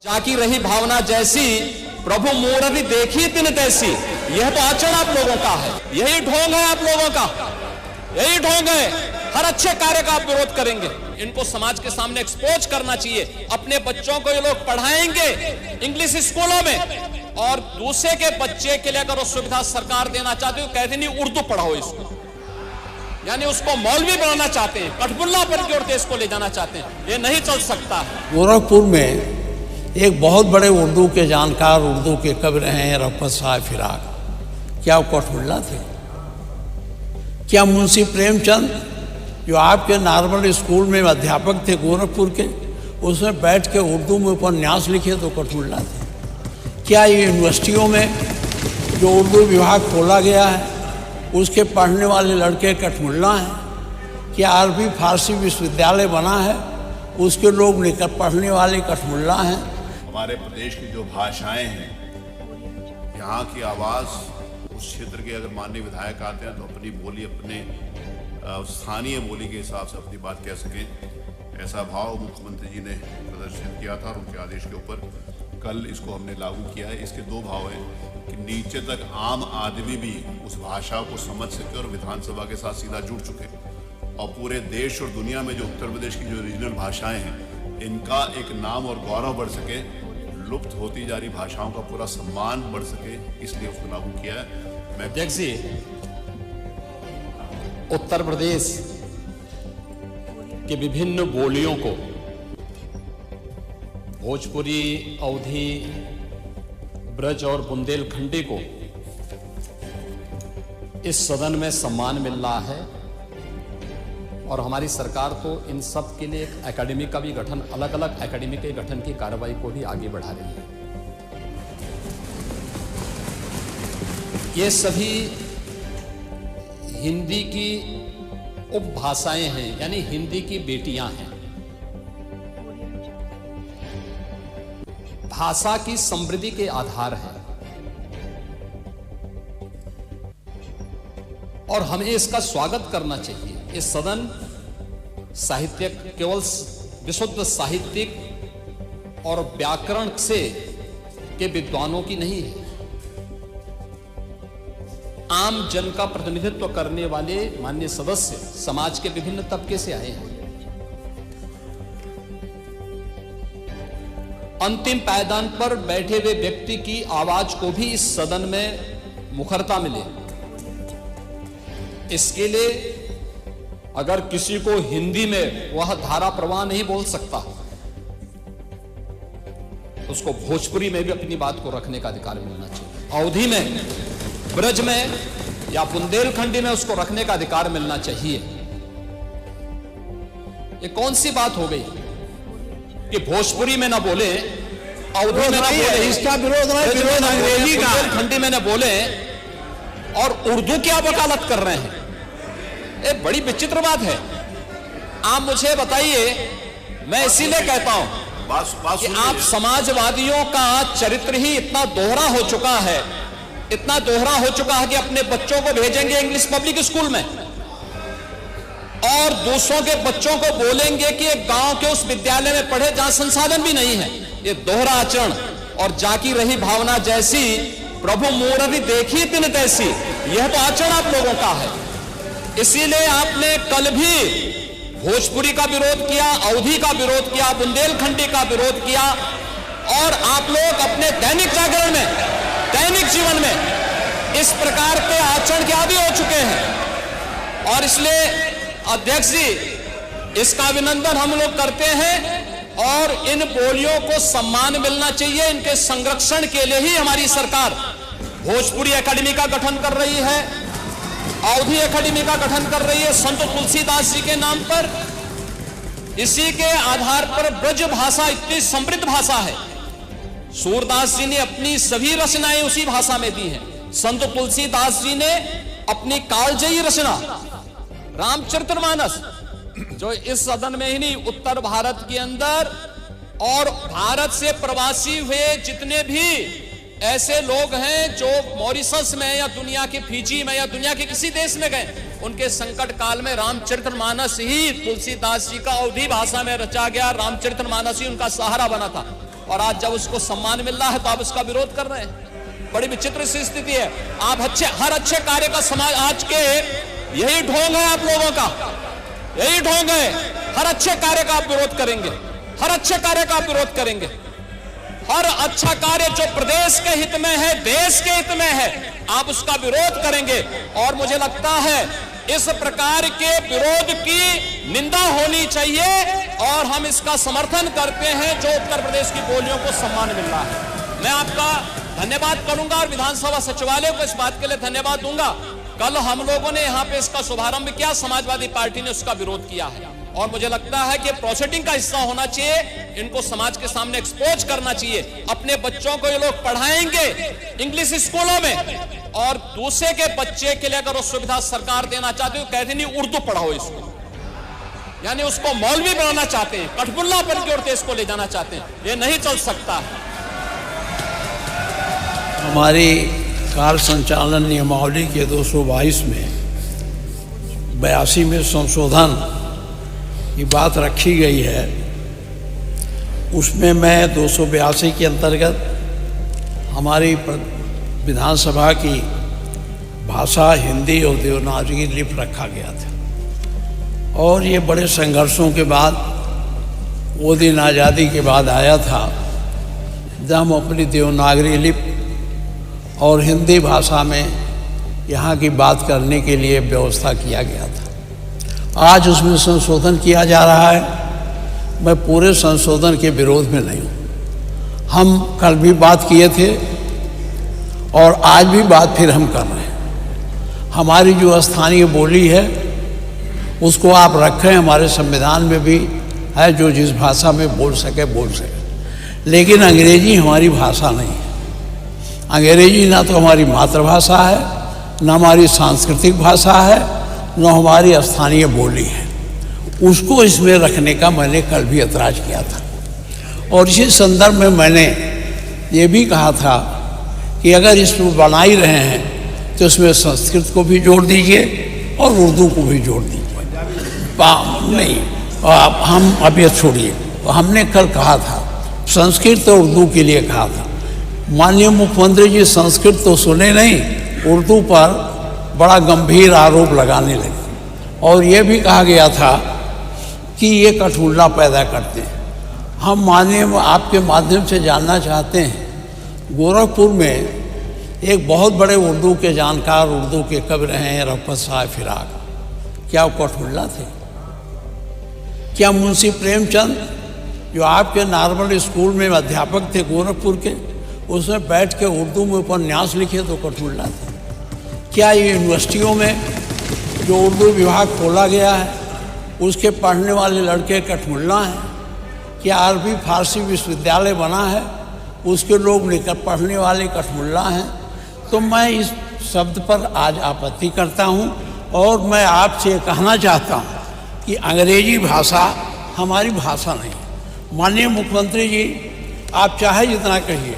जाकी रही भावना जैसी प्रभु मूरति देखी तिन तैसी। यह तो आचरण आप लोगों का है, यही ढोंग है आप लोगों का, यही ढोंग है। हर अच्छे कार्य का आप विरोध करेंगे। इनको समाज के सामने एक्सपोज करना चाहिए। अपने बच्चों को ये लोग पढ़ाएंगे इंग्लिश स्कूलों में, और दूसरे के बच्चे के लिए अगर वो सुविधा सरकार देना चाहती है, कहते नहीं उर्दू पढ़ाओ इसको, यानी उसको मौलवी बनाना चाहते हैं, कठपुल्ला पर जोड़ के इसको ले जाना चाहते हैं। ये नहीं चल सकता। गोरखपुर में एक बहुत बड़े उर्दू के जानकार, उर्दू के कवि रहे हैं रफ़त साहब फिराक। क्या वो कठपुल्ला थे? क्या मुंशी प्रेमचंद जो आपके नॉर्मल स्कूल में अध्यापक थे गोरखपुर के, उसमें बैठ के उर्दू में उपन्यास लिखे तो कठपुल्ला थे? क्या ये यूनिवर्सिटियों में जो उर्दू विभाग खोला गया है उसके पढ़ने वाले लड़के कठमुल्ला हैं? क्या अरबी फारसी विश्वविद्यालय बना है उसके लोग लेकर पढ़ने वाले कठमुल्ला हैं? हमारे प्रदेश की जो भाषाएं हैं, यहाँ की आवाज़ उस क्षेत्र के अगर माननीय विधायक आते हैं तो अपनी बोली, अपने स्थानीय बोली के हिसाब से अपनी बात कह सकें, ऐसा भाव मुख्यमंत्री जी ने प्रदर्शित किया था। और उनके आदेश के ऊपर कल इसको हमने लागू किया है। इसके दो भाव हैं कि नीचे तक आम आदमी भी उस भाषा को समझ सके और विधानसभा के साथ सीधा जुड़ चुके, और पूरे देश और दुनिया में जो उत्तर प्रदेश की जो रीजनल भाषाएं हैं, इनका एक नाम और गौरव बढ़ सके, लुप्त होती जा रही भाषाओं का पूरा सम्मान बढ़ सके, इसलिए उसको लागू किया है। मैं अध्यक्ष जी, उत्तर प्रदेश के विभिन्न बोलियों को, भोजपुरी, अवधी, ब्रज और बुंदेलखंडी को इस सदन में सम्मान मिल रहा है, और हमारी सरकार तो इन सब के लिए एक एकेडमी का भी गठन, अलग अलग एकेडमी के गठन की कार्रवाई को भी आगे बढ़ा रही है। ये सभी हिंदी की उपभाषाएं हैं, यानी हिंदी की बेटियां हैं। भाषा की समृद्धि के आधार है, और हमें इसका स्वागत करना चाहिए। ये सदन साहित्यिक, केवल विशुद्ध साहित्यिक और व्याकरण से के विद्वानों की नहीं है, आम जन का प्रतिनिधित्व करने वाले माननीय सदस्य समाज के विभिन्न तबके से आए हैं। अंतिम पायदान पर बैठे हुए व्यक्ति की आवाज को भी इस सदन में मुखरता मिले, इसके लिए अगर किसी को हिंदी में वह धारा प्रवाह नहीं बोल सकता, उसको भोजपुरी में भी अपनी बात को रखने का अधिकार मिलना चाहिए, अवधी में, ब्रज में या बुंदेलखंडी में उसको रखने का अधिकार मिलना चाहिए। ये कौन सी बात हो गई कि भोजपुरी में ना बोले, अवधी में ना बोले, इसका विरोध अंग्रेजी का, बुंदेलखंडी में ना बोले, और उर्दू क्या वकालत कर रहे हैं? ये बड़ी विचित्र बात है। आप मुझे बताइए, मैं इसीलिए कहता हूं कि आप समाजवादियों का चरित्र ही इतना दोहरा हो चुका है, इतना दोहरा हो चुका है कि अपने बच्चों को भेजेंगे इंग्लिश पब्लिक स्कूल में, और दूसरों के बच्चों को बोलेंगे कि एक गांव के उस विद्यालय में पढ़े जहां संसाधन भी नहीं है। ये दोहरा आचरण, और जाकी रही भावना जैसी प्रभु मूरति देखी तिन तैसी, यह तो आचरण आप लोगों का है। इसीलिए आपने कल भी भोजपुरी का विरोध किया, अवधी का विरोध किया, बुंदेलखंडी का विरोध किया, और आप लोग अपने दैनिक जागरण में, दैनिक जीवन में इस प्रकार के आचरण के आदी हो चुके हैं। और इसलिए अध्यक्ष जी, इसका अभिनंदन हम लोग करते हैं, और इन बोलियों को सम्मान मिलना चाहिए। इनके संरक्षण के लिए ही हमारी सरकार भोजपुरी एकेडमी का गठन कर रही है, अवधी एकेडमी का गठन कर रही है संत तुलसीदास जी के नाम पर। इसी के आधार पर ब्रज भाषा इतनी समृद्ध भाषा है। सूरदास जी ने अपनी सभी रचनाएं उसी भाषा में दी हैं। संत तुलसीदास जी ने अपनी कालजयी रचना रामचरितमानस, जो इस सदन में ही नहीं, उत्तर भारत के अंदर और भारत से प्रवासी हुए जितने भी ऐसे लोग हैं जो मॉरिशस में या दुनिया के फिजी में या दुनिया के किसी देश में गए, उनके संकट काल में रामचरितमानस ही तुलसीदास जी का अवधी भाषा में रचा गया रामचरितमानस ही उनका सहारा बना था। और आज जब उसको सम्मान मिल रहा है तो आप उसका विरोध कर रहे हैं। बड़ी विचित्र सी स्थिति है। आप हर अच्छे कार्य का समाज, आज के यही ढोंग है आप लोगों का, यही ढोंग है। हर अच्छे कार्य का आप विरोध करेंगे, हर अच्छे कार्य का आप विरोध करेंगे। हर अच्छा कार्य जो प्रदेश के हित में है, देश के हित में है, आप उसका विरोध करेंगे। और मुझे लगता है इस प्रकार के विरोध की निंदा होनी चाहिए और हम इसका समर्थन करते हैं जो उत्तर प्रदेश की बोलियों को सम्मान मिल रहा है। मैं आपका धन्यवाद करूंगा और विधानसभा सचिवालय को इस बात के लिए धन्यवाद दूंगा। कल हम लोगों ने यहां पे इसका शुभारंभ किया, समाजवादी पार्टी ने उसका विरोध किया है और मुझे लगता है कि प्रोसीडिंग का हिस्सा होना चाहिए। इनको समाज के सामने एक्सपोज करना चाहिए। अपने बच्चों को ये लोग पढ़ाएंगे इंग्लिश स्कूलों में और दूसरे के बच्चे के लिए अगर वो सुविधा सरकार देना चाहती है तो कहते नहीं उर्दू पढ़ाओ इसको, यानी उसको मौलवी बनाना चाहते हैं, कठपुतलापन की ओर देश को ले जाना चाहते हैं। ये नहीं चल सकता। हमारी कार्य संचालन नियमावली के 222 में 82 में संशोधन की बात रखी गई है। उसमें मैं 282 के अंतर्गत हमारी विधानसभा की भाषा हिंदी और देवनागरी लिपि रखा गया था और ये बड़े संघर्षों के बाद वो दिन आज़ादी के बाद आया था जब हम अपनी देवनागरी लिपि और हिंदी भाषा में यहाँ की बात करने के लिए व्यवस्था किया गया था। आज उसमें संशोधन किया जा रहा है। मैं पूरे संशोधन के विरोध में नहीं हूँ। हम कल भी बात किए थे और आज भी बात फिर हम कर रहे हैं। हमारी जो स्थानीय बोली है उसको आप रखें, हमारे संविधान में भी है जो जिस भाषा में बोल सके बोल सके, लेकिन अंग्रेजी हमारी भाषा नहीं है। अंग्रेजी ना तो हमारी मातृभाषा है, ना हमारी सांस्कृतिक भाषा है, न हमारी स्थानीय बोली है। उसको इसमें रखने का मैंने कल भी ऐतराज़ किया था और इसी संदर्भ में मैंने ये भी कहा था कि अगर इसको बना ही रहे हैं तो इसमें संस्कृत को भी जोड़ दीजिए और उर्दू को भी जोड़ दीजिए। नहीं, हम अब ये छोड़िए। हमने कल कहा था संस्कृत और उर्दू के लिए कहा था। माननीय मुख्यमंत्री जी संस्कृत तो सुने नहीं, उर्दू पर बड़ा गंभीर आरोप लगाने लगे और ये भी कहा गया था कि ये कठपुतला पैदा करते हैं। हम माननीय आपके माध्यम से जानना चाहते हैं, गोरखपुर में एक बहुत बड़े उर्दू के जानकार, उर्दू के कवि रहे हैं रफ़त साहब फिराक, क्या वो कठपुतला थे? क्या मुंशी प्रेमचंद जो आपके नॉर्मल स्कूल में अध्यापक थे गोरखपुर के, उसमें बैठ के उर्दू में उपन्यास लिखे तो कठपुतला थे? क्या ये यूनिवर्सिटियों में जो उर्दू विभाग खोला गया है उसके पढ़ने वाले लड़के कठपुतला हैं? क्या अरबी फारसी विश्वविद्यालय बना है उसके लोग लेकर पढ़ने वाले कठपुतला हैं? तो मैं इस शब्द पर आज आपत्ति करता हूं और मैं आपसे कहना चाहता हूं कि अंग्रेजी भाषा हमारी भाषा नहीं। माननीय मुख्यमंत्री जी, आप चाहे जितना कहिए,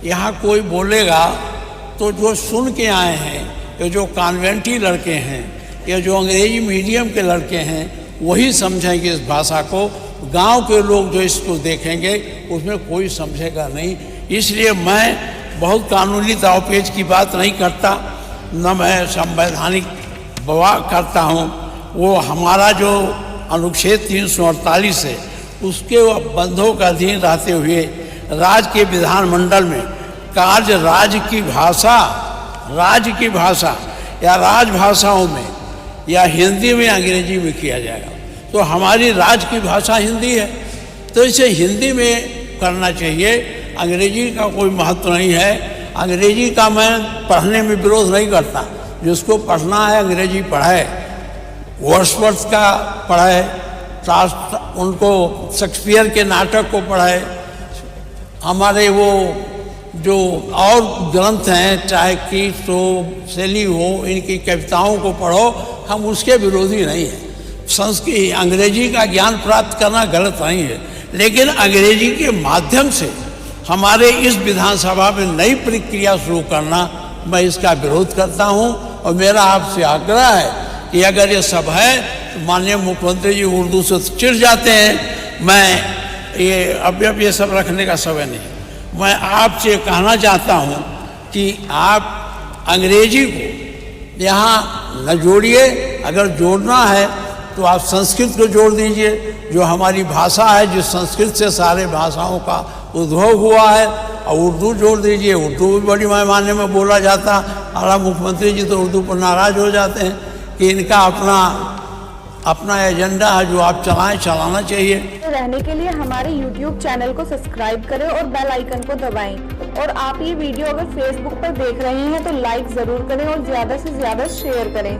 यहाँ कोई बोलेगा तो जो सुन के आए हैं या जो कॉन्वेंटी लड़के हैं या जो अंग्रेजी मीडियम के लड़के हैं वही समझेंगे इस भाषा को। गांव के लोग जो इसको देखेंगे उसमें कोई समझेगा नहीं। इसलिए मैं बहुत कानूनी दावपेच की बात नहीं करता, न मैं संवैधानिक बवाल करता हूँ। वो हमारा जो अनुच्छेद 348 है उसके बंधों का अधीन रहते हुए राज्य के विधानमंडल में कार्य राज्य की भाषा या राजभाषाओं में या हिंदी में अंग्रेजी में किया जाएगा। तो हमारी राज्य की भाषा हिंदी है तो इसे हिंदी में करना चाहिए। अंग्रेजी का कोई महत्व नहीं है। अंग्रेजी का मैं पढ़ने में विरोध नहीं करता, जिसको पढ़ना है अंग्रेजी पढ़े, वर्ड्सवर्थ का पढ़े, उनको शेक्सपियर के नाटक को पढ़े, हमारे वो जो और ग्रंथ हैं चाहे कीट्स हो, शैली हो, इनकी कविताओं को पढ़ो, हम उसके विरोधी नहीं हैं। संस्कृत अंग्रेजी का ज्ञान प्राप्त करना गलत नहीं है, लेकिन अंग्रेजी के माध्यम से हमारे इस विधानसभा में नई प्रक्रिया शुरू करना, मैं इसका विरोध करता हूं। और मेरा आपसे आग्रह है कि अगर ये सब है तो माननीय मुख्यमंत्री जी उर्दू से चिढ़ जाते हैं। मैं अब ये सब रखने का समय नहीं। मैं आपसे कहना चाहता हूँ कि आप अंग्रेजी को यहाँ न जोड़िए, अगर जोड़ना है तो आप संस्कृत को जोड़ दीजिए, जो हमारी भाषा है, जो संस्कृत से सारे भाषाओं का उद्भव हुआ है, और उर्दू जोड़ दीजिए। उर्दू भी बड़ी पैमाने में बोला जाता। और मुख्यमंत्री जी तो उर्दू पर नाराज हो जाते हैं कि इनका अपना एजेंडा है जो आप चलाना चाहिए। रहने के लिए हमारे YouTube चैनल को सब्सक्राइब करें और बेल आइकन को दबाएं। और आप ये वीडियो अगर Facebook पर देख रहे हैं तो लाइक ज़रूर करें और ज़्यादा से ज़्यादा शेयर करें।